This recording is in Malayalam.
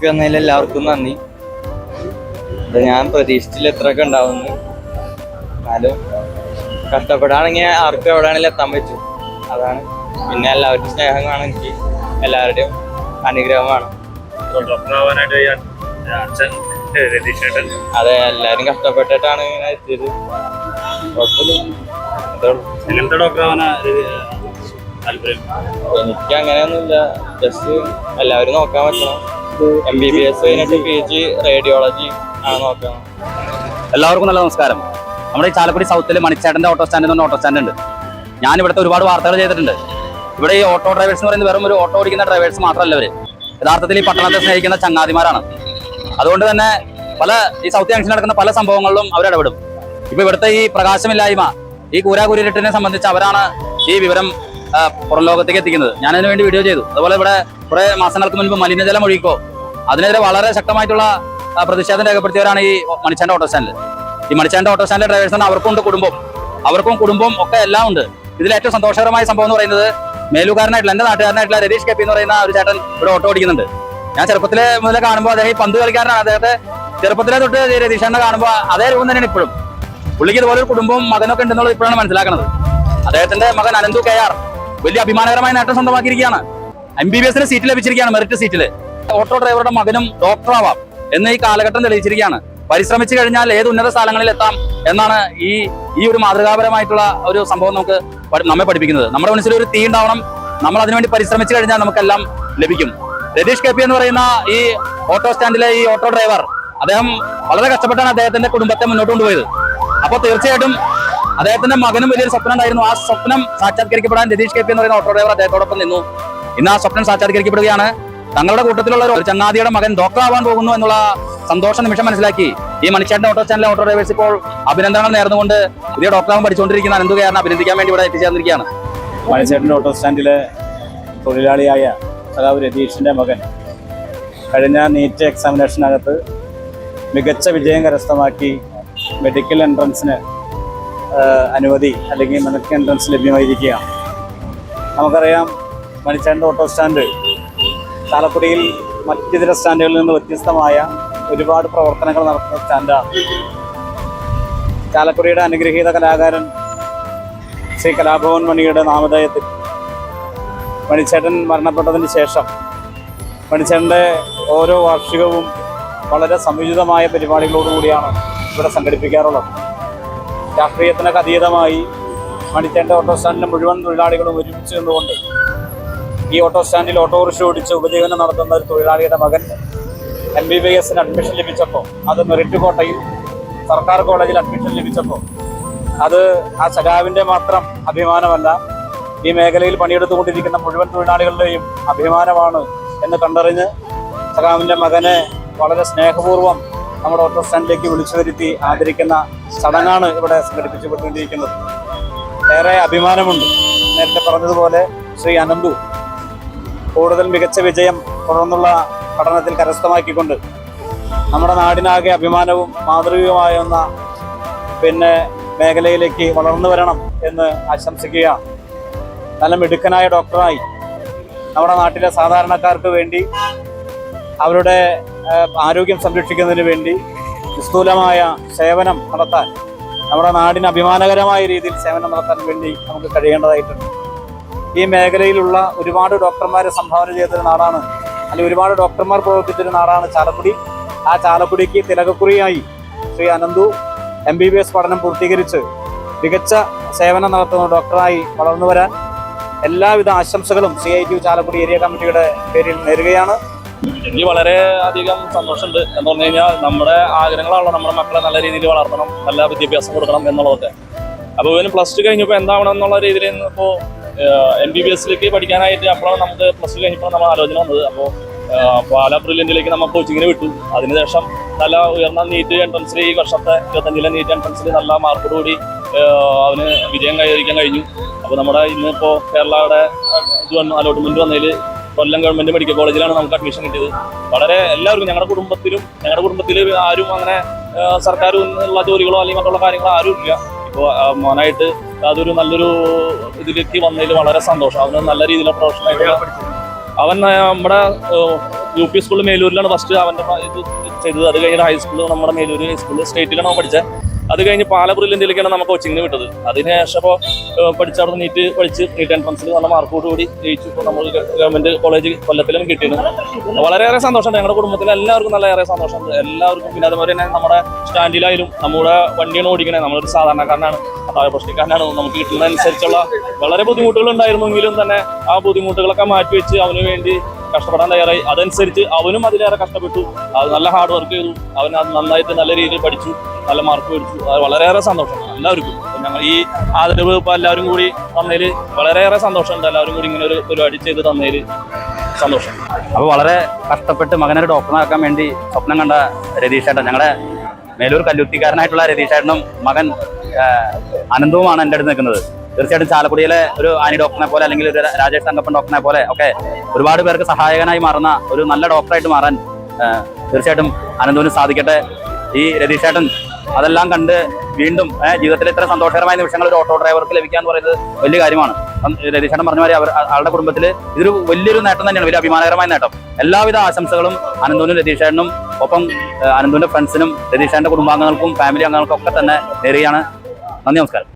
വന്നതിൽ എല്ലാവർക്കും നന്ദി. ഞാൻ പ്രതീക്ഷിച്ചില്ല ഇത്രയൊക്കെ ഉണ്ടാവുന്നു. എന്നാലും കഷ്ടപ്പെടാണെങ്കിൽ ആർക്കും എവിടെയാണെങ്കിലും എത്താൻ പറ്റും. അതാണ്. പിന്നെ എല്ലാവരുടെയും സ്നേഹം കാണും, എനിക്ക് എല്ലാവരുടെയും അനുഗ്രഹം വേണം. അതെ, എല്ലാവരും കഷ്ടപ്പെട്ടിട്ടാണ് ഇങ്ങനെ എത്തിയത്. എനിക്ക് അങ്ങനെയൊന്നുമില്ല, ജസ്റ്റ് എല്ലാവരും നോക്കാൻ പറ്റണം. MBBS കഴിഞ്ഞിട്ട് PG റേഡിയോളജി ആണ് നോക്കണം. എല്ലാവർക്കും നല്ല നമസ്കാരം. നമ്മുടെ ഈ ചാലക്കുടി സൗത്തിൽ മണിച്ചേട്ടൻ്റെ ഓട്ടോ സ്റ്റാൻഡ് എന്ന് പറഞ്ഞ ഓട്ടോ സ്റ്റാൻഡ് ഉണ്ട്. ഞാൻ ഇവിടുത്തെ ഒരുപാട് വാർത്തകൾ ചെയ്തിട്ടുണ്ട്. ഇവിടെ ഈ ഓട്ടോ ഡ്രൈവേഴ്സ് എന്ന് പറയുന്നത് വെറും ഒരു ഓട്ടോ ഓടിക്കുന്ന ഡ്രൈവേഴ്സ് മാത്രമല്ല, അവർ യഥാർത്ഥത്തിൽ ഈ പട്ടണത്തെ സ്നേഹിക്കുന്ന ചങ്ങാതിമാരാണ്. അതുകൊണ്ട് തന്നെ ഈ സൗത്ത് ജംഗ്ഷനിൽ നടക്കുന്ന പല സംഭവങ്ങളിലും അവരിടപെടും. ഇപ്പൊ ഇവിടുത്തെ ഈ പ്രകാശമില്ലായ്മ, ഈ കൂരാകൂരിട്ടിനെ സംബന്ധിച്ച് അവരാണ് ഈ വിവരം പുറം ലോകത്തേക്ക് എത്തിക്കുന്നത്. ഞാനതിനു വേണ്ടി വീഡിയോ ചെയ്തു. അതുപോലെ ഇവിടെ കുറെ മാസങ്ങൾക്ക് മുൻപ് മലിനജലം ഒഴുകിക്കോ, അതിനെതിരെ വളരെ ശക്തമായിട്ടുള്ള പ്രതിഷേധം രേഖപ്പെടുത്തിയവരാണ് ഈ മണിച്ചാൻ്റെ ഓട്ടോ സ്റ്റാൻഡിൽ. ഈ മണിച്ചാൻ്റെ ഓട്ടോ സ്റ്റാൻഡിലെ ഡ്രൈവേഴ്സിന് അവർക്കും കുടുംബം ഒക്കെ എല്ലാം ഉണ്ട്. ഇതിൽ ഏറ്റവും സന്തോഷകരമായ സംഭവം എന്ന് പറയുന്നത് മേലുകാരനായിട്ടുള്ള എൻ്റെ നാട്ടുകാരനായിട്ടുള്ള രതീഷ് കെ പി എന്ന് പറയുന്ന ഒരു ചേട്ടൻ ഇവിടെ ഓട്ടോ ഓടിക്കുന്നുണ്ട്. ഞാൻ ചെറുപ്പത്തിലെ മുതലേ കാണുമ്പോൾ അദ്ദേഹം ഈ പന്ത് കളിക്കാരനാണ്. അദ്ദേഹത്തെ ചെറുപ്പത്തിലെ തൊട്ട് രതീഷേണ്ണ കാണുമ്പോൾ അതേ രൂപം തന്നെയാണ് ഇപ്പോഴും. പുള്ളിക്ക് ഇതുപോലെ ഒരു കുടുംബവും മകനൊക്കെ ഉണ്ടെന്നുള്ളത് ഇപ്പോഴാണ് മനസ്സിലാക്കുന്നത്. അദ്ദേഹത്തിന്റെ മകൻ അനന്തു KR വലിയ അഭിമാനകരമായ നേട്ടം സ്വന്തമാക്കിയിരിക്കുകയാണ്. MBBS സീറ്റ് ലഭിച്ചിരിക്കുകയാണ്, മെറിറ്റ് സീറ്റില്. ഓട്ടോ ഡ്രൈവറുടെ മകനും ഡോക്ടറാവാം എന്ന് ഈ കാലഘട്ടം തെളിയിച്ചിരിക്കുകയാണ്. പരിശ്രമിച്ചു കഴിഞ്ഞാൽ ഏത് ഉന്നത സ്ഥലങ്ങളിൽ എത്താം എന്നാണ് ഈ ഒരു മാതൃകാപരമായിട്ടുള്ള ഒരു സംഭവം നമ്മെ പഠിപ്പിക്കുന്നത്. നമ്മുടെ മനസ്സിൽ ഒരു തീ ഉണ്ടാവണം, നമ്മൾ അതിനുവേണ്ടി പരിശ്രമിച്ചു കഴിഞ്ഞാൽ നമുക്കെല്ലാം ലഭിക്കും. രതീഷ് KP എന്ന് പറയുന്ന ഈ ഓട്ടോ സ്റ്റാൻഡിലെ ഈ ഓട്ടോ ഡ്രൈവർ, അദ്ദേഹം വളരെ കഷ്ടപ്പെട്ടാണ് അദ്ദേഹത്തിന്റെ കുടുംബത്തെ മുന്നോട്ട് കൊണ്ടുപോയത്. അപ്പോൾ തീർച്ചയായിട്ടും അദ്ദേഹത്തിന്റെ മകനും വലിയൊരു സ്വപ്നം ഉണ്ടായിരുന്നു. ആ സ്വപ്നം സാക്ഷാത്കരിക്കപ്പെടാൻ രതീഷ് KP എന്ന് പറയുന്ന ഓട്ടോ ഡ്രൈവർ അദ്ദേഹത്തോടൊപ്പം നിന്നു. ഇന്ന് ആ സ്വപ്നം സാക്ഷാത്കരിക്കപ്പെടുകയാണ്. തങ്ങളുടെ കൂട്ടത്തിലുള്ള ഒരു ചങ്ങാതിയുടെ മകൻ ഡോക്ടറാവാൻ പോകുന്നു എന്നുള്ള സന്തോഷ നിമിഷം മനസ്സിലാക്കി ഈ മണിച്ചേട്ടൻ ഓട്ടോ സ്റ്റാൻഡിലെ ഓട്ടോ ഡ്രൈവേഴ്സ് ഇപ്പോൾ അഭിനന്ദനങ്ങൾ നേർന്നുകൊണ്ട് പുതിയ ഡോക്ടറാവാൻ പഠിച്ചുകൊണ്ടിരിക്കുന്ന അനന്തു KRനെ അഭിനന്ദിക്കാൻ വേണ്ടി ഇവിടെ എത്തിച്ചേർന്നിരിക്കുകയാണ്. മണിച്ചേട്ടൻ്റെ ഓട്ടോ സ്റ്റാൻഡിലെ തൊഴിലാളിയായ സഖാവ് രതീഷിൻ്റെ മകൻ കഴിഞ്ഞ നീറ്റ് എക്സാമിനേഷനകത്ത് മികച്ച വിജയം കരസ്ഥമാക്കി മെഡിക്കൽ എൻട്രൻസിന് അനുമതി അല്ലെങ്കിൽ മെഡിക്കൽ എൻട്രൻസ് ലഭ്യമായിരിക്കുകയാണ്. നമുക്കറിയാം, മണിച്ചേട്ടൻ്റെ ഓട്ടോ സ്റ്റാൻഡ് ചാലക്കുടിയിൽ മറ്റിതര സ്റ്റാൻഡുകളിൽ നിന്ന് വ്യത്യസ്തമായ ഒരുപാട് പ്രവർത്തനങ്ങൾ നടത്തുന്ന സ്റ്റാൻഡാണ്. ചാലക്കുടിയുടെ അനുഗ്രഹീത കലാകാരൻ ശ്രീ കലാഭവൻ മണിയുടെ നാമധേയത്തിൽ മണിച്ചേട്ടൻ മരണപ്പെട്ടതിന് ശേഷം മണിച്ചേട്ടൻ്റെ ഓരോ വാർഷികവും വളരെ സംയോജിതമായ പരിപാടികളോടുകൂടിയാണ് ഇവിടെ സംഘടിപ്പിക്കാറുള്ളത്. രാഷ്ട്രീയത്തിനൊക്കെ അതീതമായി മണിച്ചേട്ടൻ്റെ ഓട്ടോ സ്റ്റാൻഡിലെ മുഴുവൻ തൊഴിലാളികളും ഒരുമിച്ച് നിന്നുകൊണ്ട് ഈ ഓട്ടോ സ്റ്റാൻഡിൽ ഓട്ടോറിക്ഷ ഓടിച്ച് ഉപജീവനം നടത്തുന്ന ഒരു തൊഴിലാളിയുടെ മകൻ MBBS അഡ്മിഷൻ ലഭിച്ചപ്പോൾ, അത് മെറിറ്റ് കോട്ടയിൽ സർക്കാർ കോളേജിൽ അഡ്മിഷൻ ലഭിച്ചപ്പോൾ അത് ആ സഖാവിൻ്റെ മാത്രം അഭിമാനമല്ല, ഈ മേഖലയിൽ പണിയെടുത്തുകൊണ്ടിരിക്കുന്ന മുഴുവൻ തൊഴിലാളികളുടെയും അഭിമാനമാണ് എന്ന് കണ്ടറിഞ്ഞ് സഖാവിൻ്റെ മകനെ വളരെ സ്നേഹപൂർവ്വം നമ്മുടെ ഓട്ടോ സ്റ്റാൻഡിലേക്ക് വിളിച്ചു വരുത്തി ആദരിക്കുന്ന ചടങ്ങാണ് ഇവിടെ സംഘടിപ്പിച്ചുകൊണ്ടിരിക്കുന്നത്. ഏറെ അഭിമാനമുണ്ട്. നേരത്തെ പറഞ്ഞതുപോലെ ശ്രീ അനന്തു കൂടുതൽ മികച്ച വിജയം തുടർന്നുള്ള പഠനത്തിൽ കരസ്ഥമാക്കിക്കൊണ്ട് നമ്മുടെ നാടിനാകെ അഭിമാനവും മാതൃകയുമായുന്ന മേഖലയിലേക്ക് വളർന്നു വരണം എന്ന് ആശംസിക്കുകയാണ്. നല്ല മിടുക്കനായ ഡോക്ടറായി നമ്മുടെ നാട്ടിലെ സാധാരണക്കാർക്ക് വേണ്ടി അവരുടെ ആരോഗ്യം സംരക്ഷിക്കുന്നതിന് വേണ്ടി നിസ്തൂലമായ സേവനം നടത്താൻ, നമ്മുടെ നാടിന് അഭിമാനകരമായ രീതിയിൽ സേവനം നടത്താൻ വേണ്ടി നമുക്ക് കഴിയേണ്ടതായിട്ടുണ്ട്. ഈ മേഖലയിലുള്ള ഒരുപാട് ഡോക്ടർമാരെ സംഭാവന ചെയ്തൊരു നാടാണ്, അല്ലെങ്കിൽ ഒരുപാട് ഡോക്ടർമാർ പ്രവർത്തിച്ചൊരു നാടാണ് ചാലക്കുടി. ആ ചാലക്കുടിക്ക് തിലകക്കുറിയായി ശ്രീ അനന്തു MBBS പഠനം പൂർത്തീകരിച്ച് മികച്ച സേവനം നടത്തുന്ന ഡോക്ടറായി വളർന്നു വരാൻ എല്ലാവിധ ആശംസകളും CITU ചാലക്കുടി ഏരിയ കമ്മിറ്റിയുടെ പേരിൽ നേരുകയാണ്. എനിക്ക് വളരെ അധികം സന്തോഷമുണ്ട്. എന്ന് പറഞ്ഞു കഴിഞ്ഞാൽ നമ്മുടെ ആഗ്രഹങ്ങളാണല്ലോ നമ്മുടെ മക്കളെ നല്ല രീതിയിൽ വളർത്തണം, നല്ല വിദ്യാഭ്യാസം കൊടുക്കണം എന്നുള്ളതൊക്കെ. അപ്പോൾ ഇവന് +2 കഴിഞ്ഞപ്പോൾ എന്താവണം എന്നുള്ള രീതിയിൽ ഇപ്പോൾ MBBS പഠിക്കാനായിട്ട് അപ്പോഴാണ് നമുക്ക് +2 കഴിഞ്ഞപ്പോൾ നമ്മൾ ആലോചന വന്നത്. അപ്പോൾ പാലാ ബ്രില്യൻറ്റിലേക്ക് നമ്മൾ കോച്ചിങ്ങിന് വിട്ടു. അതിനുശേഷം നല്ല ഉയർന്ന നീറ്റ് എൻട്രൻസിൽ ഈ വർഷത്തെ 25-ലെ നീറ്റ് എൻട്രൻസിൽ നല്ല മാർക്കോടുകൂടി അവന് വിജയം കൈവരിക്കാൻ കഴിഞ്ഞു. അപ്പോൾ നമ്മുടെ ഇന്നിപ്പോൾ കേരളയുടെ അലോട്ട്മെൻറ്റ് വന്നതിൽ കൊല്ലം ഗവൺമെൻറ് മെഡിക്കൽ കോളേജിലാണ് നമുക്ക് അഡ്മിഷൻ കിട്ടിയത്. വളരെ എല്ലാവർക്കും ഞങ്ങളുടെ കുടുംബത്തിൽ ആരും അങ്ങനെ സർക്കാർ ഉള്ള ജോലികളോ അല്ലെങ്കിൽ മറ്റുള്ള കാര്യങ്ങളോ ആരും ഇല്ല. ഇപ്പോൾ മോനായിട്ട് അതൊരു നല്ലൊരു ഇതിലേക്ക് വന്നതിൽ വളരെ സന്തോഷം. അവന് നല്ല രീതിയിലുള്ള പ്രൊഫഷനായിട്ട് അവൻ നമ്മുടെ UP സ്കൂളിൽ മേലൂരിലാണ് ഫസ്റ്റ് അവൻ്റെ ഇത് ചെയ്തത്. അത് കഴിഞ്ഞ് ഹൈസ്കൂൾ നമ്മുടെ മേലൂർ ഹൈസ്കൂളിൽ സ്റ്റേറ്റിലാണ് അവൻ പഠിച്ചത്. അത് കഴിഞ്ഞ് പാലപ്പുറയിൽ ഇന്ത്യയിലേക്കാണ് നമുക്ക് കോച്ചിങ്ങിന് വിട്ടത്. അതിനുശേഷം ഇപ്പോൾ പഠിച്ചവിടെ നീറ്റ് പഠിച്ച് നീറ്റ് എൻട്രൻസിൽ നല്ല മാർക്കോടുകൂടി ജയിച്ചു. ഇപ്പോൾ നമ്മൾ ഗവൺമെൻറ് കോളേജ് കൊല്ലത്തിലും കിട്ടിയിരുന്നു. വളരെയേറെ സന്തോഷമുണ്ട്. ഞങ്ങളുടെ കുടുംബത്തിൽ എല്ലാവർക്കും നല്ലയേറെ സന്തോഷമുണ്ട് എല്ലാവർക്കും. പിന്നെ അതുപോലെ തന്നെ നമ്മുടെ സ്റ്റാൻഡിലായാലും നമ്മുടെ വണ്ടിയാണ് ഓടിക്കണേ. നമ്മളൊരു സാധാരണക്കാരനാണ്, പ്രശ്നക്കാരനാണ്. നമുക്ക് കിട്ടുന്നതനുസരിച്ചുള്ള വളരെ ബുദ്ധിമുട്ടുകൾ ഉണ്ടായിരുന്നെങ്കിലും തന്നെ ആ ബുദ്ധിമുട്ടുകളൊക്കെ മാറ്റിവെച്ച് അവന് വേണ്ടി കഷ്ടപ്പെടാൻ തയ്യാറായി. അതനുസരിച്ച് അവനും അതിലേറെ കഷ്ടപ്പെട്ടു. അത് നല്ല ഹാർഡ് വർക്ക് ചെയ്തു. അവൻ അത് നന്നായിട്ട് നല്ല രീതിയിൽ പഠിച്ചു, നല്ല മാർക്ക് മേടിച്ചു. അത് വളരെയേറെ സന്തോഷം എല്ലാവർക്കും. ഞങ്ങൾ ഈ ആദരവ് ഇപ്പോൾ എല്ലാവരും കൂടി തന്നതിൽ വളരെയേറെ സന്തോഷമുണ്ട്. എല്ലാവരും കൂടി ഇങ്ങനെ ഒരു പരിപാടി ചെയ്ത് തന്നതിൽ സന്തോഷം. അപ്പോൾ വളരെ കഷ്ടപ്പെട്ട് മകനൊരു ഡോക്ടറാക്കാൻ വേണ്ടി സ്വപ്നം കണ്ട രതീഷേട്ടൻ, ഞങ്ങളുടെ മേലൂർ കല്ലുത്തിക്കാരനായിട്ടുള്ള രതീഷേട്ടനും മകൻ അനന്തവുമാണ് എൻ്റെ അടുത്ത് നിൽക്കുന്നത്. തീർച്ചയായിട്ടും ചാലക്കുടിയിലെ ഒരു ആനി ഡോക്ടറിനെ പോലെ അല്ലെങ്കിൽ ഒരു രാജേഷ് തങ്കപ്പൻ ഡോക്ടറിനെ പോലെ ഒക്കെ ഒരുപാട് പേർക്ക് സഹായകനായി മാറുന്ന ഒരു നല്ല ഡോക്ടറായിട്ട് മാറാൻ തീർച്ചയായിട്ടും അനന്തവിന് സാധിക്കട്ടെ. ഈ രതീഷേട്ടൻ അതെല്ലാം കണ്ട് വീണ്ടും ജീവിതത്തിൽ ഇത്ര സന്തോഷകരമായ നിമിഷങ്ങൾ ഒരു ഓട്ടോ ഡ്രൈവർക്ക് ലഭിക്കുക എന്ന് പറയുന്നത് വലിയ കാര്യമാണ്. രതീഷേട്ടൻ പറഞ്ഞ മാതിരി ആളുടെ കുടുംബത്തിൽ ഇതൊരു വലിയൊരു നേട്ടം തന്നെയാണ്, വലിയ അഭിമാനകരമായ നേട്ടം. എല്ലാവിധ ആശംസകളും അനന്തവിനും രതീഷേട്ടനും ഒപ്പം അനന്തവിന്റെ ഫ്രണ്ട്സിനും രതീഷേട്ടന്റെ കുടുംബാംഗങ്ങൾക്കും ഫാമിലി അംഗങ്ങൾക്കും ഒക്കെ തന്നെ നേരുകയാണ്. നന്ദി, നമസ്കാരം.